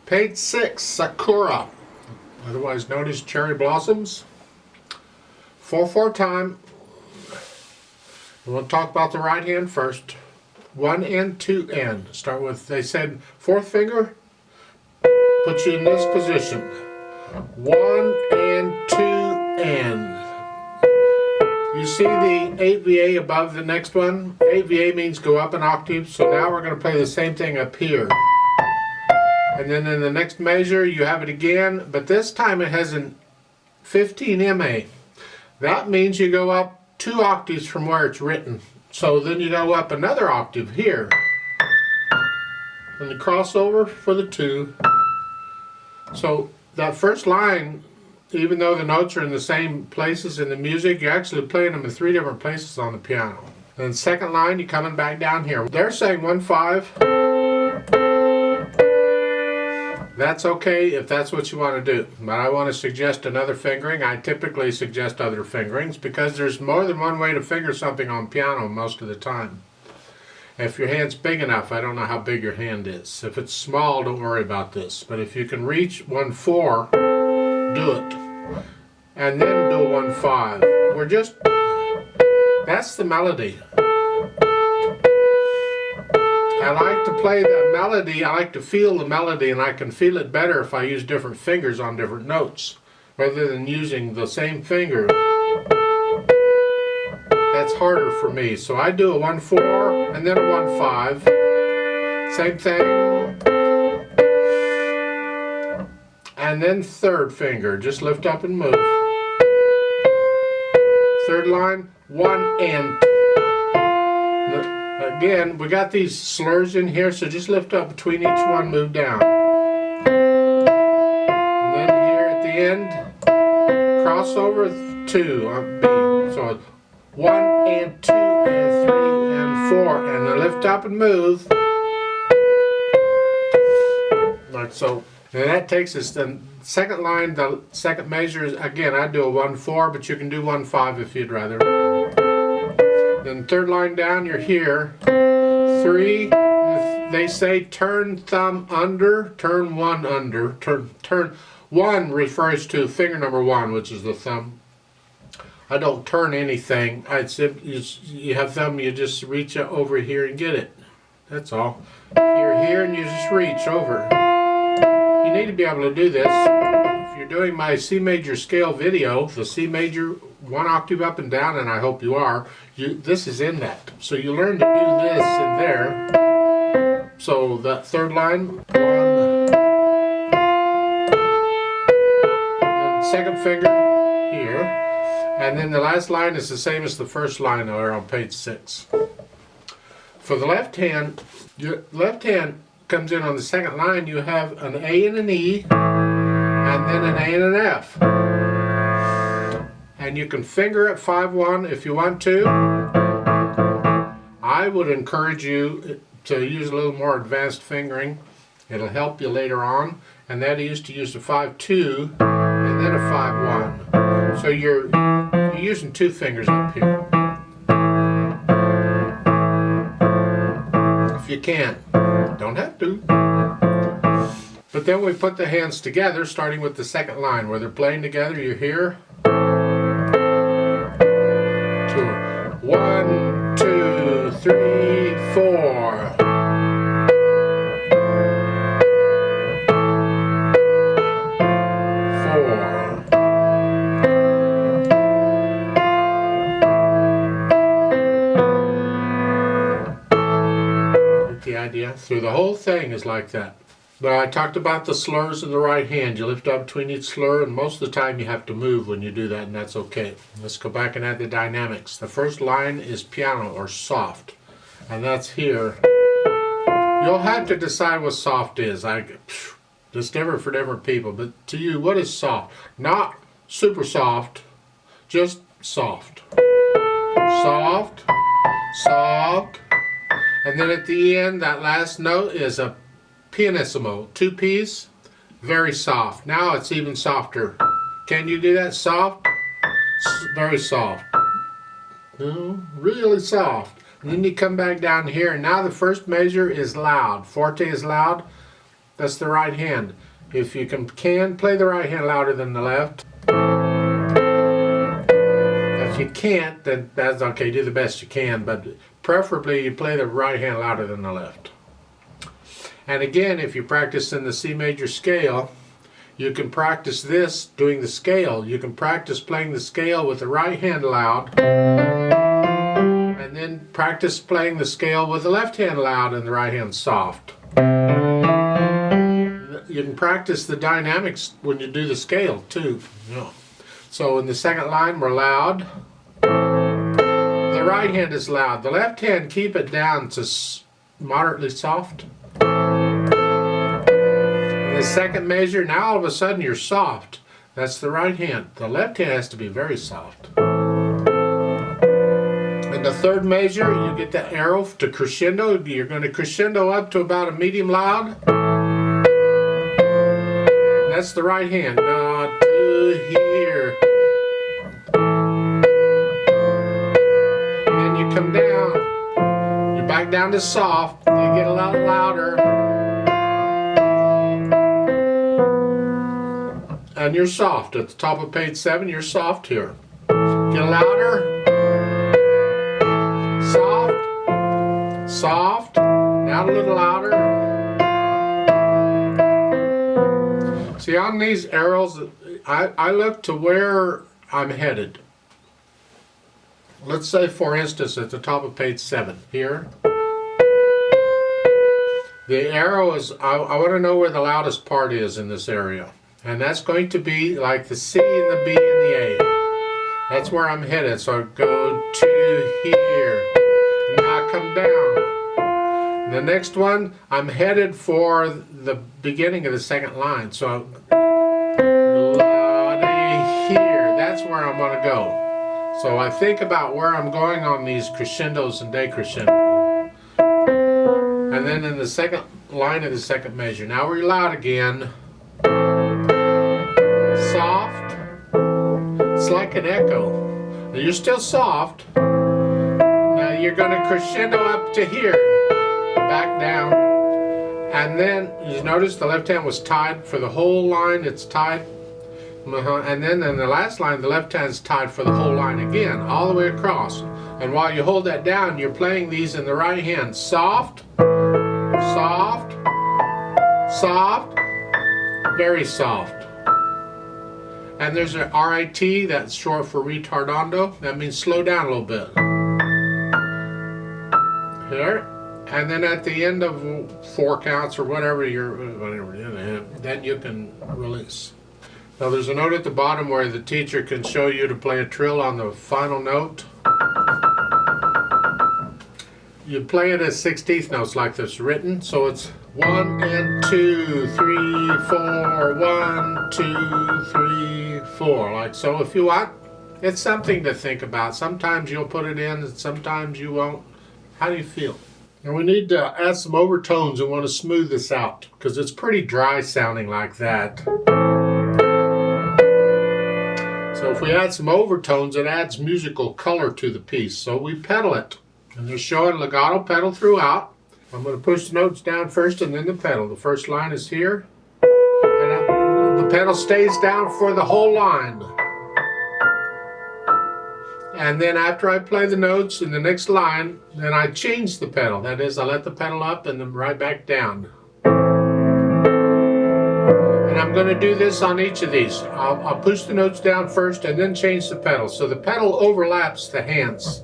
Page 6, Sakura, otherwise known as cherry blossoms. 4/4 time. We'll talk about the right hand first. 1 and 2 and. Start with, they said, fourth finger, put you in this position. 1 and 2 and. You see the 8VA above the next one? 8VA means go up an octave, so now we're going to play the same thing up here. And then in the next measure you have it again, but this time it has an 15 MA. That means you go up 2 octaves from where it's written. So then you go up another octave here. And the crossover for the 2. So that first line, even though the notes are in the same places in the music, you're actually playing them in 3 different places on the piano. And the second line, you're coming back down here. They're saying 1/5. That's okay if that's what you want to do, but I want to suggest another fingering. I typically suggest other fingerings because there's more than one way to finger something on piano most of the time. If your hand's big enough, I don't know how big your hand is. If it's small, don't worry about this. But if you can reach 1/4, do it. And then do 1/5. That's the melody. I like to play the melody, I like to feel the melody, and I can feel it better if I use different fingers on different notes, rather than using the same finger. That's harder for me, so I do a 1/4 and then a 1/5. Same thing. And then third finger, just lift up and move. Third line, 1 and 2. Again, we got these slurs in here, so just lift up between each one, move down. And then here at the end, crossover 2 on B. So 1 and 2 and 3 and 4, and then lift up and move. Like so. And that takes us, the second line, the second measure is, again, I do a 1/4, but you can do 1/5 if you'd rather. Then third line down, you're here. 3, they say turn thumb under, turn 1 under. Turn 1 refers to finger number 1, which is the thumb. I don't turn anything. You have thumb, you just reach over here and get it. That's all. You're here and you just reach over. You need to be able to do this. If you're doing my C major scale video, the C major 1 octave up and down, and I hope you are, this is in that. So you learn to do this in there. So that third line, 1. And second finger here. And then the last line is the same as the first line there on page 6. For the left hand, your left hand comes in on the second line. You have an A and an E, and then an A and an F. And you can finger it 5/1 if you want to. I would encourage you to use a little more advanced fingering. It'll help you later on. And that is to use a 5/2 and then a 5/1. So you're using 2 fingers up here. If you can. Don't have to. But then we put the hands together, starting with the second line where they're playing together. You're here. 1, 2, 3, 4. The idea through the whole thing is like that. But I talked about the slurs in the right hand. You lift up between each slur, and most of the time you have to move when you do that, and that's okay. Let's go back and add the dynamics. The first line is piano or soft, and that's here. You'll have to decide what soft is. It's different for different people, but to you, what is soft? Not super soft, just soft. Soft, soft. And then at the end, that last note is a pianissimo, 2 P's, very soft. Now it's even softer. Can you do that? Soft, very soft. No, really soft. And then you come back down here, and now the first measure is loud. Forte is loud. That's the right hand. If you can play the right hand louder than the left. If you can't, then that's okay, do the best you can, but preferably you play the right hand louder than the left. And again, if you practice in the C major scale, you can practice this doing the scale. You can practice playing the scale with the right hand loud, and then practice playing the scale with the left hand loud and the right hand soft. You can practice the dynamics when you do the scale too. Yeah. So in the second line we're loud. The right hand is loud. The left hand, keep it down to moderately soft. In the second measure, now all of a sudden you're soft. That's the right hand. The left hand has to be very soft. In the third measure, you get the arrow to crescendo. You're going to crescendo up to about a medium loud. That's the right hand. Not to here. And you come down. You're back down to soft. You get a lot louder. And you're soft. At the top of page 7, you're soft here. Get louder. Soft. Soft. Now a little louder. See, on these arrows, I look to where I'm headed. Let's say, for instance, at the top of page 7 here. The arrow is, I want to know where the loudest part is in this area. And that's going to be like the C and the B and the A. That's where I'm headed. So I go to here. Now I come down. The next one, I'm headed for the beginning of the second line. So here. That's where I'm going to go. So I think about where I'm going on these crescendos and decrescendos. And then in the second line of the second measure. Now we're loud again. Soft. It's like an echo. You're still soft. Now you're going to crescendo up to here. Back down. And then you notice the left hand was tied for the whole line. It's tied. And then in the last line, the left hand's tied for the whole line again, all the way across. And while you hold that down, you're playing these in the right hand. Soft, soft, soft, very soft. And there's an RIT, that's short for retardando. That means slow down a little bit. Here. And then at the end of 4 counts or whatever then you can release. Now there's a note at the bottom where the teacher can show you to play a trill on the final note. You play it as 16th notes like this written, so it's 1 and 2, 3, 4, 1, 2, 3, 4, like so if you want. It's something to think about. Sometimes you'll put it in and sometimes you won't. How do you feel? And we need to add some overtones and want to smooth this out because it's pretty dry sounding like that. So if we add some overtones, it adds musical color to the piece. So we pedal it. And they're showing legato pedal throughout. I'm going to push the notes down first and then the pedal. The first line is here. And the pedal stays down for the whole line. And then after I play the notes in the next line, then I change the pedal. That is, I let the pedal up and then right back down. And I'm going to do this on each of these. I'll push the notes down first and then change the pedal. So the pedal overlaps the hands.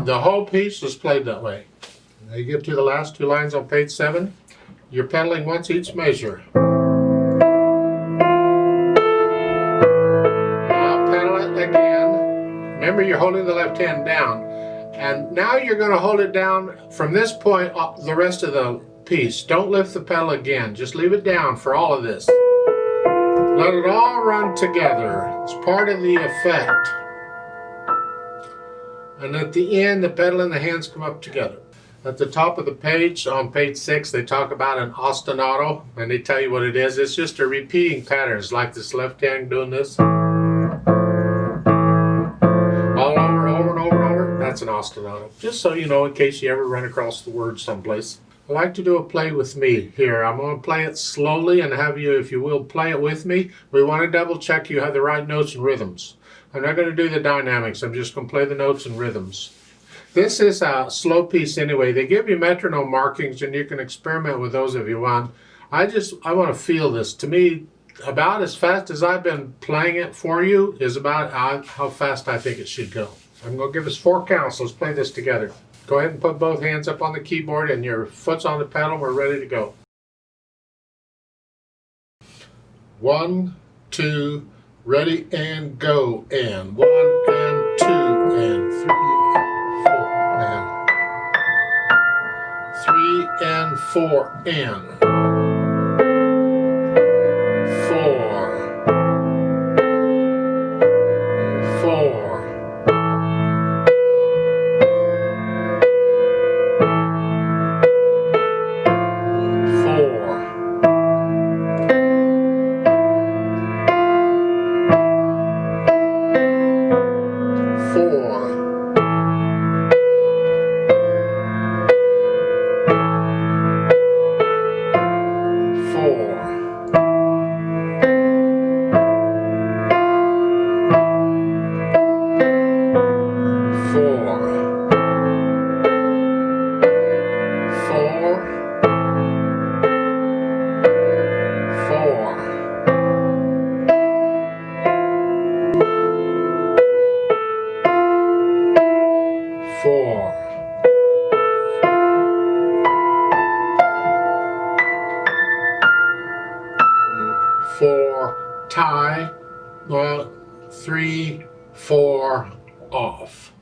The whole piece is played that way. Now you get to the last 2 lines on page 7. You're pedaling once each measure. Now pedal it again. Remember, you're holding the left hand down. And now you're going to hold it down from this point up the rest of the piece. Don't lift the pedal again. Just leave it down for all of this. Let it all run together. It's part of the effect. And at the end, the pedal and the hands come up together. At the top of the page, on page 6, they talk about an ostinato, and they tell you what it is. It's just a repeating pattern. It's like this left hand doing this. All over, over and over and over. That's an ostinato. Just so you know, in case you ever run across the word someplace. I like to do a play with me here. I'm going to play it slowly and have you, if you will, play it with me. We want to double check you have the right notes and rhythms. I'm not going to do the dynamics. I'm just going to play the notes and rhythms. This is a slow piece anyway. They give you metronome markings and you can experiment with those if you want. I want to feel this. To me, about as fast as I've been playing it for you is about how fast I think it should go. I'm going to give us 4 counts. Let's play this together. Go ahead and put both hands up on the keyboard and your foot's on the pedal. We're ready to go. 1, 2, ready and go. And 1 and 2 and 3 and 4 and 4 tie, 1, 3, 4 off.